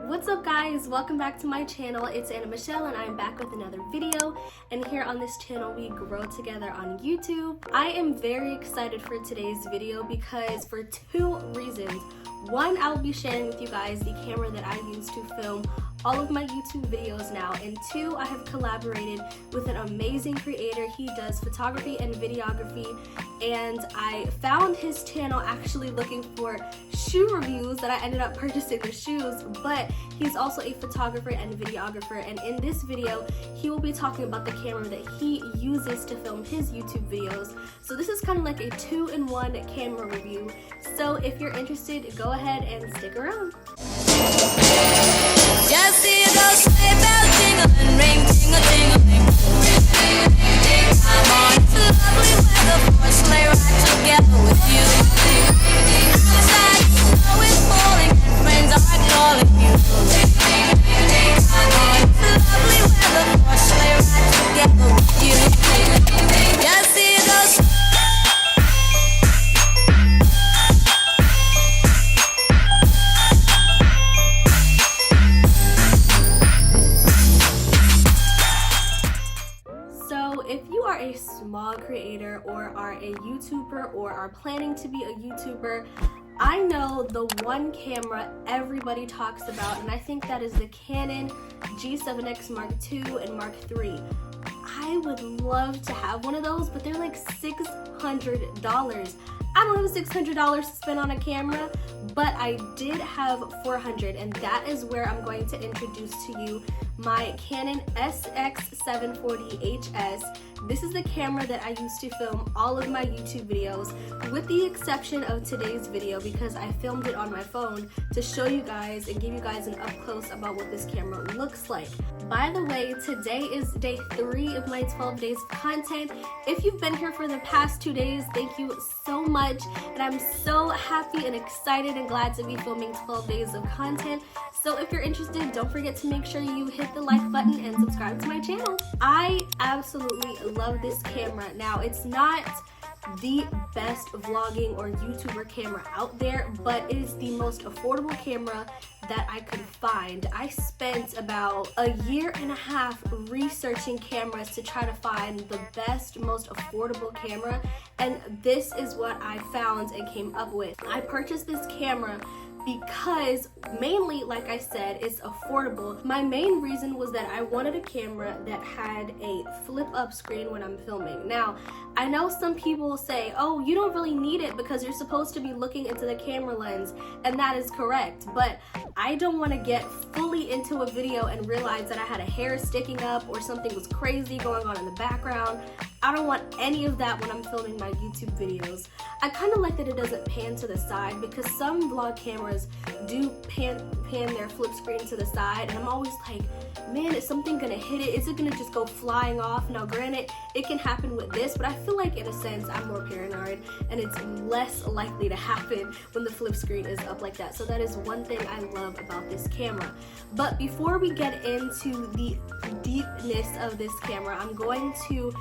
What's up guys, welcome back to my channel. It's 𝗨𝗡 and I'm back with another video, and here on this channel we grow together on YouTube. I am very excited for today's video because for two reasons. One, I will be sharing with you guys the camera that I use to film all of my YouTube videos now, and two, I have collaborated with an amazing creator. He does photography and videography, and I found his channel actually looking for shoe reviews that I ended up purchasing the shoes, but he's also a photographer and videographer, and in this video he will be talking about the camera that he uses to film his YouTube videos. So this is kind of like a two-in-one camera review, so if you're interested, go ahead and stick around. Just see those sleigh bells jingling, ring, ting-a-ting-a-ling. I'm on to lovely weather for a sleigh ride together with you. Outside the snow is falling and friends are calling you. I'm on to lovely weather for a sleigh ride together with you. Just see those. If you are a small creator or are a YouTuber or are planning to be a YouTuber, I know the one camera everybody talks about, and I think that is the Canon G7X Mark II and Mark III. I would love to have one of those, but they're like $600. I don't have $600 to spend on a camera, but I did have $400, and that is where I'm going to introduce to you my Canon SX740 HS. This is the camera that I use to film all of my YouTube videos, with the exception of today's video because I filmed it on my phone to show you guys and give you guys an up close about what this camera looks like. By the way, today is day 3 of my 12 days of content. If you've been here for the past 2 days, thank you so much, and I'm so happy and excited and glad to be filming 12 days of content. So if you're interested, don't forget to make sure you hit the like button and subscribe to my channel. I absolutely love this camera. Now, it's not the best vlogging or YouTuber camera out there, but it is the most affordable camera that I could find. I spent about a year and a half researching cameras to try to find the best, most affordable camera, and this is what I found and came up with. I purchased this camera because mainly, like I said, it's affordable. My main reason was that I wanted a camera that had a flip up screen when I'm filming. Now, I know some people say, oh, you don't really need it because you're supposed to be looking into the camera lens, and that is correct, but I don't want to get fully into a video and realize that I had a hair sticking up or something was crazy going on in the background. I don't want any of that when I'm filming my YouTube videos. I kind of like that it doesn't pan to the side because some vlog cameras do pan their flip screen to the side, and I'm always like, man, is something gonna hit it? Is it gonna just go flying off? Now granted, it can happen with this, but I feel like in a sense I'm more paranoid and it's less likely to happen when the flip screen is up like that. So that is one thing I love about this camera. But before we get into the deepness of this camera, I'm going to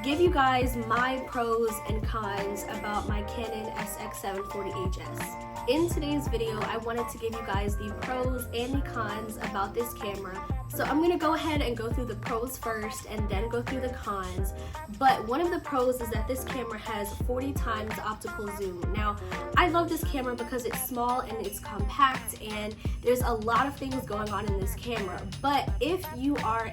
give you guys my pros and cons about my Canon SX740 HS. In today's video, I wanted to give you guys the pros and the cons about this camera. So I'm going to go ahead and go through the pros first and then go through the cons. But one of the pros is that this camera has 40 times optical zoom. Now, I love this camera because it's small and it's compact, and there's a lot of things going on in this camera. But if you are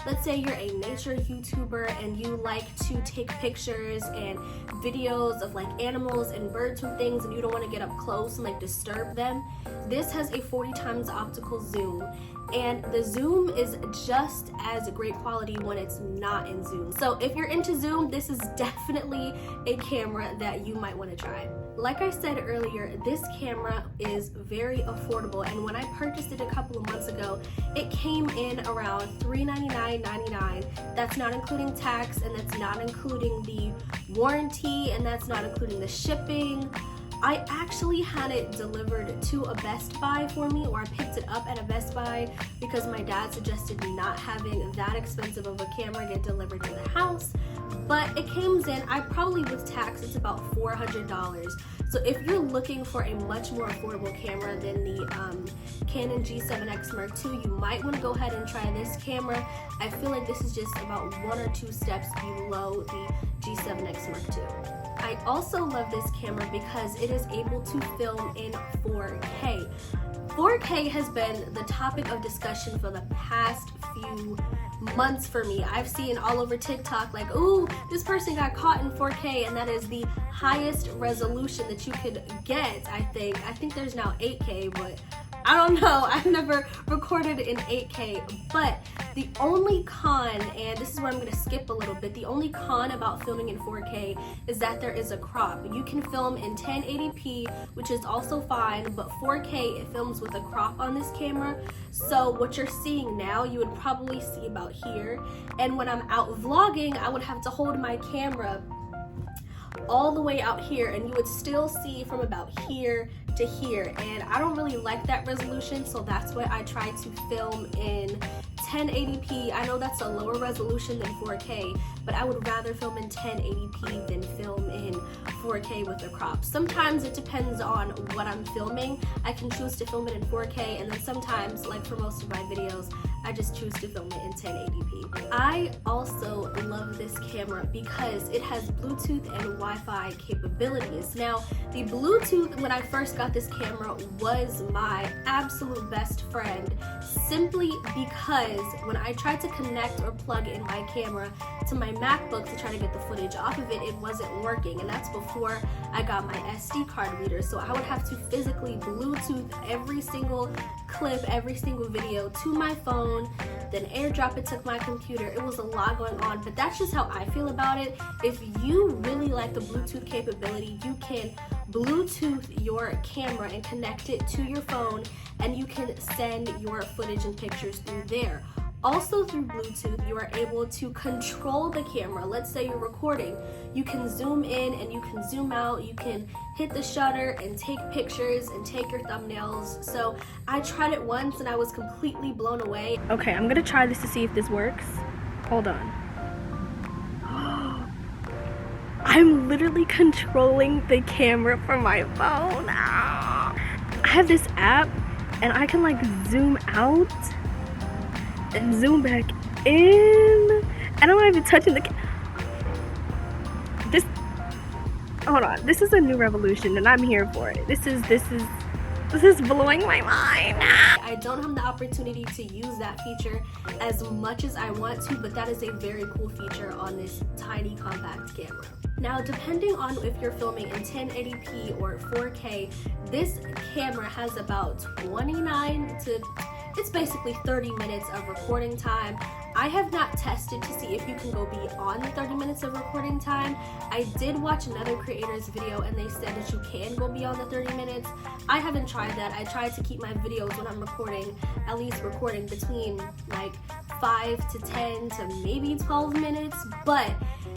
let's say you're a nature YouTuber and you like to take pictures and videos of like animals and birds and things, and you don't want to get up close and like disturb them, this has a 40 times optical zoom. And the zoom is just as great quality when it's not in zoom. So if you're into zoom, this is definitely a camera that you might want to try. Like I said earlier, this camera is very affordable, and when I purchased it a couple of months ago, it came in around $399.99. That's not including tax, and that's not including the warranty, and that's not including the shipping. I actually had it delivered to a Best Buy for me, or I picked it up at a Best Buy because my dad suggested not having that expensive of a camera get delivered in the house. But it comes in, I probably with tax, it's about $400. So if you're looking for a much more affordable camera than the Canon G7X Mark II, you might want to go ahead and try this camera. I feel like this is just about 1 or 2 steps below the G7X Mark II. I also love this camera because it is able to film in 4K. 4K has been the topic of discussion for the past few months for me. I've seen all over TikTok like, ooh, this person got caught in 4K, and that is the highest resolution that you could get, I think. I think there's now 8K, but I don't know. I've never recorded in 8K, but the only con, and this is where I'm going to skip a little bit, the only con about filming in 4K is that there is a crop. You can film in 1080p, which is also fine, but 4K, it films with a crop on this camera. So what you're seeing now, you would probably see about here. And when I'm out vlogging, I would have to hold my camera all the way out here, and you would still see from about here to here, and I don't really like that resolution, so that's why I try to film in 1080p. I know that's a lower resolution than 4K, but I would rather film in 1080p than film in 4K with a crop. Sometimes it depends on what I'm filming. I can choose to film it in 4K, and then sometimes, like for most of my videos, I just choose to film it in 1080p. I also love this camera because it has Bluetooth and Wi-Fi capabilities. Now, the Bluetooth, when I first got this camera, was my absolute best friend, simply because when I tried to connect or plug in my camera to my MacBook to try to get the footage off of it, it wasn't working, and that's before I got my SD card reader. So I would have to physically Bluetooth every single clip, every single video to my phone, then airdrop it to my computer. It was a lot going on, but that's just how I feel about it. If you really like the Bluetooth capability, you can Bluetooth your camera and connect it to your phone, and you can send your footage and pictures through there. Also through Bluetooth, you are able to control the camera. Let's say you're recording. You can zoom in and you can zoom out. You can hit the shutter and take pictures and take your thumbnails. So I tried it once and I was completely blown away. Okay, I'm gonna try this to see if this works. Hold on. I'm literally controlling the camera from my phone. I have this app and I can like zoom out and zoom back in, and I'm not even touching the hold on, this is a new revolution and I'm here for it. This is blowing my mind. I don't have the opportunity to use that feature as much as I want to, but that is a very cool feature on this tiny compact camera. Now, depending on if you're filming in 1080p or 4K, this camera has about 29 to it's basically 30 minutes of recording time. I have not tested to see if you can go beyond the 30 minutes of recording time. I did watch another creator's video and they said that you can go beyond the 30 minutes. I haven't tried that. I try to keep my videos when I'm recording, at least recording between like 5 to 10 to maybe 12 minutes, but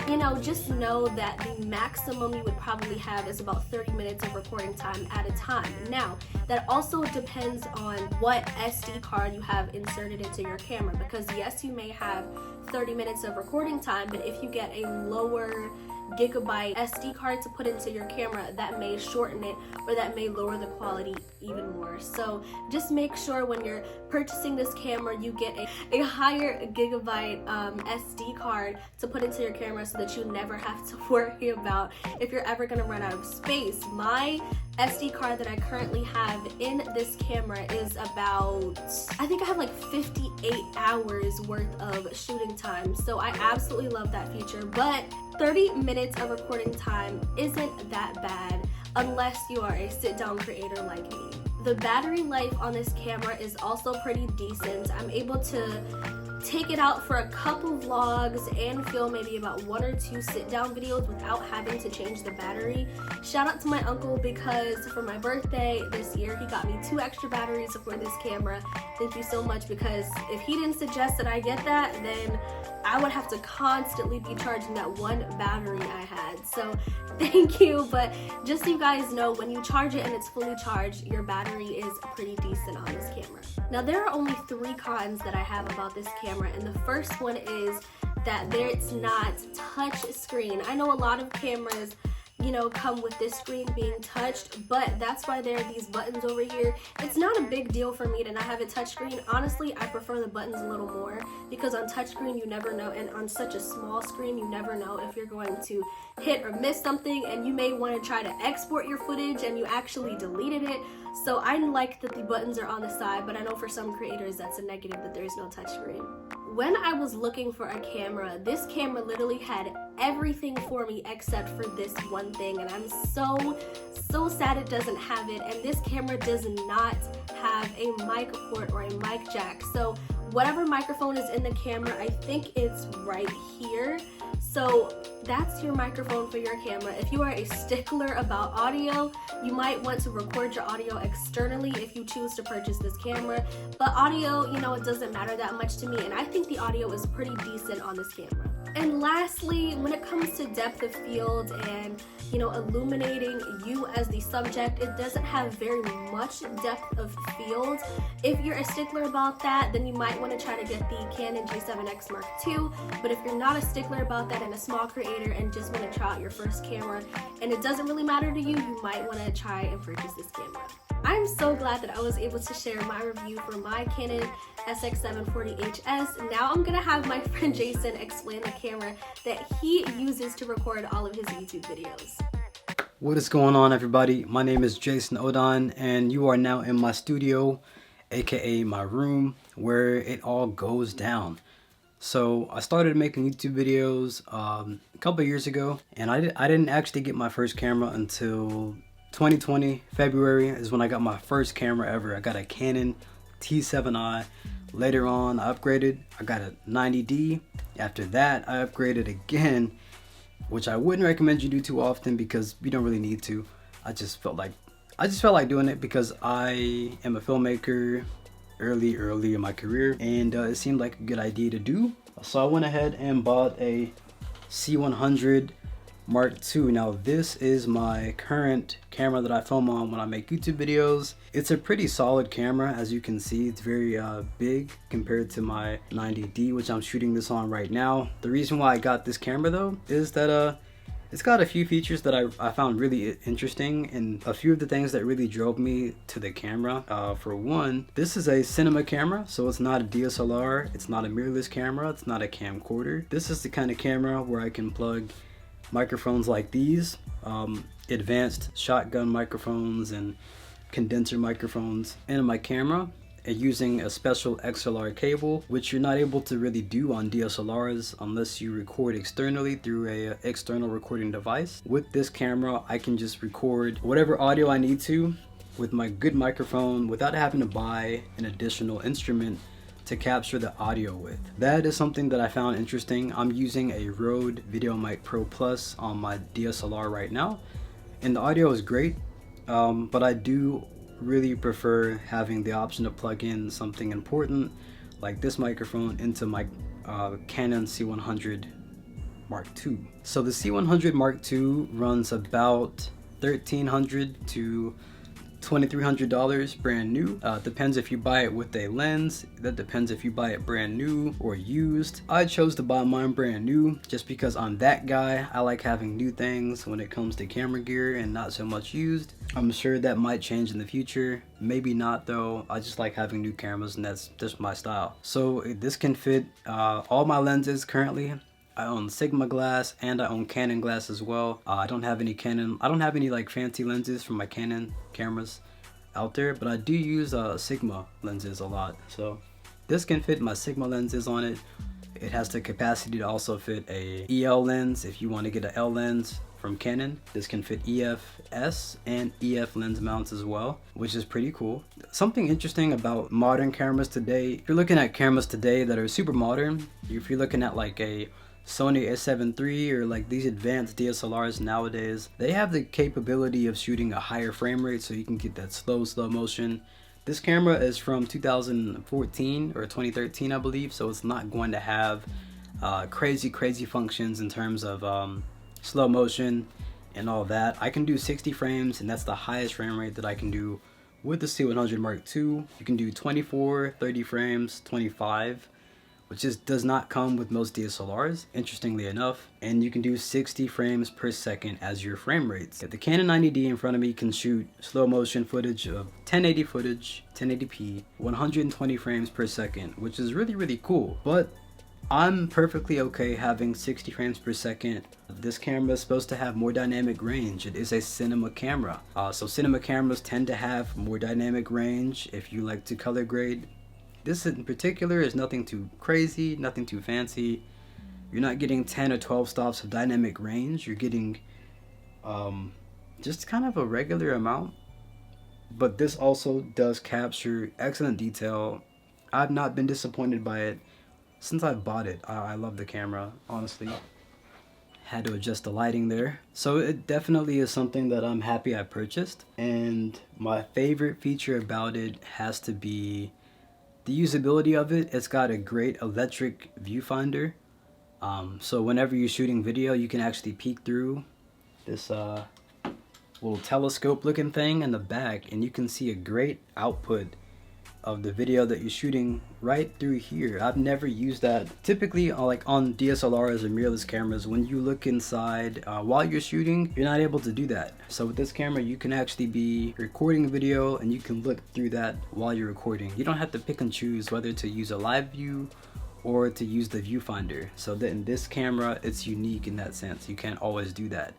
you know, just know that the maximum you would probably have is about 30 minutes of recording time at a time. Now, that also depends on what SD card you have inserted into your camera, because yes, you may have 30 minutes of recording time, but if you get a lower gigabyte SD card to put into your camera, that may shorten it or that may lower the quality even more. So just make sure when you're purchasing this camera you get a higher gigabyte SD card to put into your camera so that you never have to worry about if you're ever going to run out of space. My SD card that I currently have in this camera is about, I think I have like 58 hours worth of shooting time, so I absolutely love that feature. But 30 minutes of recording time isn't that bad unless you are a sit-down creator like me. The battery life on this camera is also pretty decent. I'm able to take it out for a couple vlogs and film maybe about 1 or 2 sit-down videos without having to change the battery. Shout out to my uncle, because for my birthday this year he got me 2 extra batteries for this camera. Thank you so much, because if he didn't suggest that I get that, then I would have to constantly be charging that 1 battery I had. So thank you, but just so you guys know, when you charge it and it's fully charged, your battery is pretty decent on this camera. Now, there are only 3 cons that I have about this camera, and the first one is that it's not touch screen. I know a lot of cameras you know, come with this screen being touched, but that's why there are these buttons over here. It's not a big deal for me to not have a touchscreen. Honestly, I prefer the buttons a little more because on touchscreen you never know, and on such a small screen you never know if you're going to hit or miss something, and you may want to try to export your footage and you actually deleted it. So I like that the buttons are on the side, but I know for some creators that's a negative that there's no touchscreen. When I was looking for a camera, this camera literally had everything for me except for this one thing, and I'm so sad it doesn't have it. And this camera does not have a mic port or a mic jack. So whatever microphone is in the camera, I think it's right here. So that's your microphone for your camera. If you are a stickler about audio, you might want to record your audio externally if you choose to purchase this camera. But audio, you know, it doesn't matter that much to me, and I think the audio is pretty decent on this camera. And lastly, when it comes to depth of field and, you know, illuminating you as the subject, it doesn't have very much depth of field. If you're a stickler about that, then you might want to try to get the Canon G7X Mark II. But if you're not a stickler about that and a small creator and just want to try out your first camera and it doesn't really matter to you, you might want to try and purchase this camera. I'm so glad that I was able to share my review for my Canon SX740 HS. Now I'm gonna have my friend Jason explain the camera that he uses to record all of his YouTube videos. What is going on, everybody? My name is Jason Odine, and you are now in my studio, aka my room, where it all goes down. So I started making YouTube videos a couple years ago, and I didn't actually get my first camera until 2020 February is when I got my first camera ever. I got a Canon T7i. Later on I upgraded. I got a 90D. After that I upgraded again, which I wouldn't recommend you do too often because you don't really need to. I just felt like doing it because I am a filmmaker early in my career, and it seemed like a good idea to do. So I went ahead and bought a C100 Mark II. Now this is my current camera that I film on when I make YouTube videos. It's a pretty solid camera, as you can see. It's very big compared to my 90D, which I'm shooting this on right now. The reason why I got this camera though is that it's got a few features that I found really interesting, and a few of the things that really drove me to the camera. For one, this is a cinema camera, so it's not a DSLR, it's not a mirrorless camera, it's not a camcorder. This is the kind of camera where I can plug microphones like these, advanced shotgun microphones and condenser microphones into my camera, and using a special XLR cable, which you're not able to really do on DSLRs unless you record externally through a external recording device. With this camera I can just record whatever audio I need to with my good microphone without having to buy an additional instrument to capture the audio with. That is something that I found interesting. I'm using a Rode VideoMic Pro Plus on my DSLR right now, and the audio is great, but I do really prefer having the option to plug in something important like this microphone into my Canon C100 Mark II. So the C100 Mark II runs about $1,300 to $2,300 brand new. Depends if you buy it with a lens. That depends if you buy it brand new or used. I chose to buy mine brand new just because I'm that guy. I like having new things when it comes to camera gear and not so much used. I'm sure that might change in the future. Maybe not though. I just like having new cameras, and that's just my style. So this can fit all my lenses currently. I own Sigma glass and I own Canon glass as well. I don't have any like fancy lenses from my Canon cameras out there, but I do use Sigma lenses a lot. So this can fit my Sigma lenses on it. It has the capacity to also fit a EL lens if you want to get an L lens from Canon. This can fit EF-S and EF lens mounts as well, which is pretty cool. Something interesting about modern cameras today, if you're looking at cameras today that are super modern, if you're looking at like a Sony a7 III or like these advanced DSLRs nowadays, they have the capability of shooting a higher frame rate, so you can get that slow motion. This camera is from 2014 or 2013 I believe, so it's not going to have crazy functions in terms of slow motion and all that. I can do 60 frames, and that's the highest frame rate that I can do with the C100 Mark II. You can do 24, 30 frames, 25 which does not come with most DSLRs, interestingly enough. And you can do 60 frames per second as your frame rates. The Canon 90D in front of me can shoot slow motion footage of 1080 footage, 1080p, 120 frames per second, which is really, really cool. But I'm perfectly okay having 60 frames per second. This camera is supposed to have more dynamic range. It is a cinema camera. So cinema cameras tend to have more dynamic range if you like to color grade. This in particular is nothing too crazy, nothing too fancy. You're not getting 10 or 12 stops of dynamic range. You're getting just kind of a regular amount. But this also does capture excellent detail. I've not been disappointed by it since I bought it. I love the camera, honestly. Had to adjust the lighting there. So it definitely is something that I'm happy I purchased. And my favorite feature about it has to be the usability of it. It's got a great electric viewfinder. So whenever you're shooting video, you can actually peek through this little telescope looking thing in the back, and you can see a great output of the video that you're shooting right through here. I've never used that. Typically, like on DSLRs or mirrorless cameras, when you look inside while you're shooting, you're not able to do that. So with this camera, you can actually be recording a video and you can look through that while you're recording. You don't have to pick and choose whether to use a live view or to use the viewfinder. So that in this camera, it's unique in that sense. You can't always do that.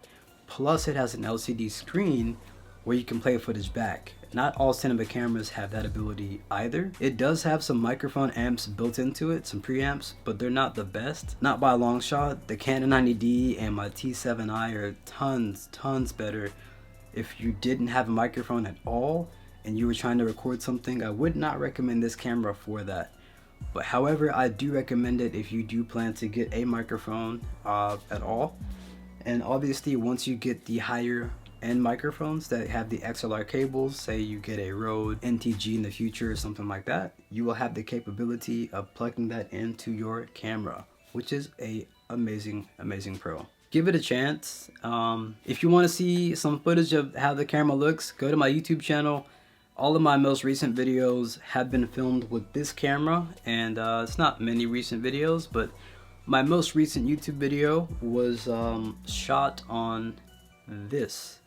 Plus, it has an LCD screen where you can play footage back. Not all cinema cameras have that ability either. It does have some microphone amps built into it, some preamps, but they're not the best. Not by a long shot. The Canon 90D and my T7i are tons better. If you didn't have a microphone at all and you were trying to record something, I would not recommend this camera for that. But however, I do recommend it if you do plan to get a microphone at all. And obviously, once you get the higher end microphones that have the XLR cables, say you get a Rode NTG in the future or something like that, you will have the capability of plugging that into your camera, which is a amazing pro. Give it a chance. If you want to see some footage of how the camera looks, go to my YouTube channel. All of my most recent videos have been filmed with this camera, and it's not many recent videos, but my most recent YouTube video was shot on this.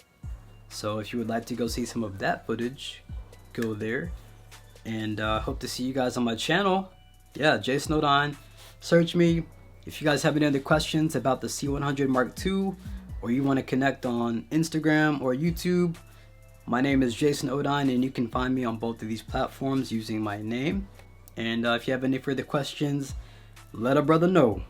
So if you would like to go see some of that footage, go there. And hope to see you guys on my channel. Yeah, Jason Odine. Search me. If you guys have any other questions about the C100 Mark II, or you want to connect on Instagram or YouTube, my name is Jason Odine, and you can find me on both of these platforms using my name. And if you have any further questions, let a brother know.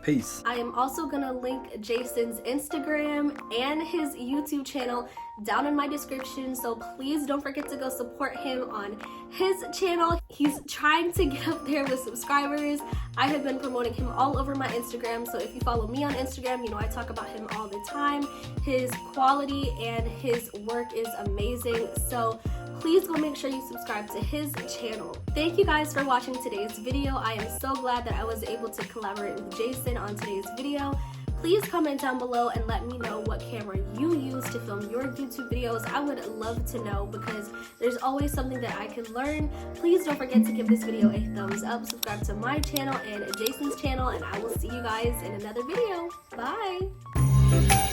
Peace. I am also gonna link Jason's Instagram and his YouTube channel down in my description, so please don't forget to go support him on his channel. He's trying to get up there with subscribers. I have been promoting him all over my Instagram, so if you follow me on Instagram, you know I talk about him all the time. His quality and his work is amazing, so please go make sure you subscribe to his channel. Thank you guys for watching today's video. I am so glad that I was able to collaborate with Jason on today's video. Please comment down below and let me know what camera you use to film your YouTube videos. I would love to know, because there's always something that I can learn. Please don't forget to give this video a thumbs up, subscribe to my channel and Jason's channel, and I will see you guys in another video. Bye!